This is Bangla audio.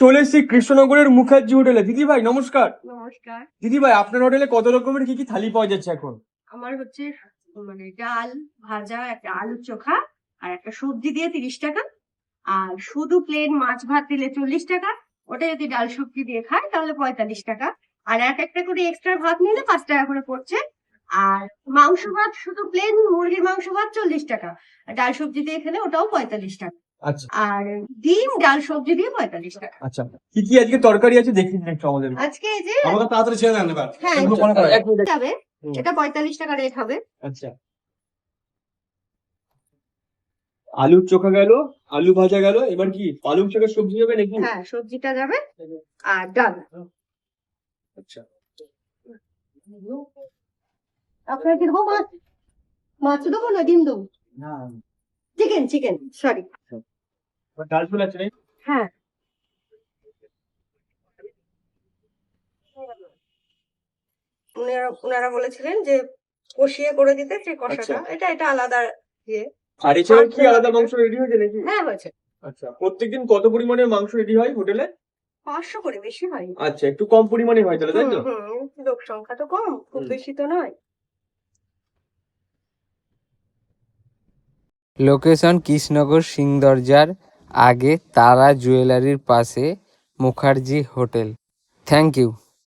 চলে এসেছি কৃষ্ণনগরের মুখার্জি হোটেলে। দিদি ভাই নমস্কার। নমস্কার। দিদি ভাই, আপনার হোটেলে কত রকমের কি কি থালি পাওয়া যাচ্ছে এখন? আমার হচ্ছে ডাল ভাজা, একটা আলুর চোখা আর একটা সবজি দিয়ে 30 টাকা। আর শুধু প্লেন মাছ ভাত দিলে 40 টাকা। ওটা যদি ডাল সবজি দিয়ে খায় তাহলে 45 টাকা। আর এক একটা করে এক্সট্রা ভাত নিলে 5 টাকা করে পড়ছে। আর মাংস ভাত, শুধু প্লেন মুরগির মাংস ভাত 40 টাকা। আর ডাল সবজি দিয়ে খেলে ওটাও 45 টাকা। আচ্ছা আর ডিম ডাল সবজি দিয়ে 45 টাকা। আচ্ছা, কি কি আজকে তরকারি আছে দেখিয়ে দিন একটু আমাদের। আজকে এই যে আমাকে তাড়াতাড়ি ছেড়ে দেন এবার। হ্যাঁ এগুলো মনে করে এক মিনিট। যাবে, এটা 45 টাকা রেট হবে। আচ্ছা, আলুর চোখা গেল, আলু ভাজা গেল, এবার কি পালং শাকের সবজি হবে নাকি? হ্যাঁ, সবজিটা যাবে আর ডাল। আচ্ছা, আপনার কি দেবো? মাছ মাছ দেবো না ডিম দেবো? না চিকেন চিকেন সরি। ডাল ফুল আছে নাকি? হ্যাঁ, ওনারা বলেছিলেন যে কষিয়ে করে দিতে, সেই কষাটা এটা এটা আলাদা ইয়ে। আর এছাড়াও কি আলাদা মাংস রেডি হয়েছে নাকি? হ্যাঁ হয়েছে। আচ্ছা, প্রত্যেকদিন কত পরিমাণের মাংস রেডি হয় হোটেলে? 500 করে, বেশি হয়। আচ্ছা, একটু কম পরিমাণে হয় তাহলে, তাই তো? লোক সংখ্যা তো কম, খুব বেশি তো নয়। লোকেশন কৃষ্ণনগর সিংদরজার আগে তারা জুয়েলারির পাশে মুখার্জি হোটেল। Thank you.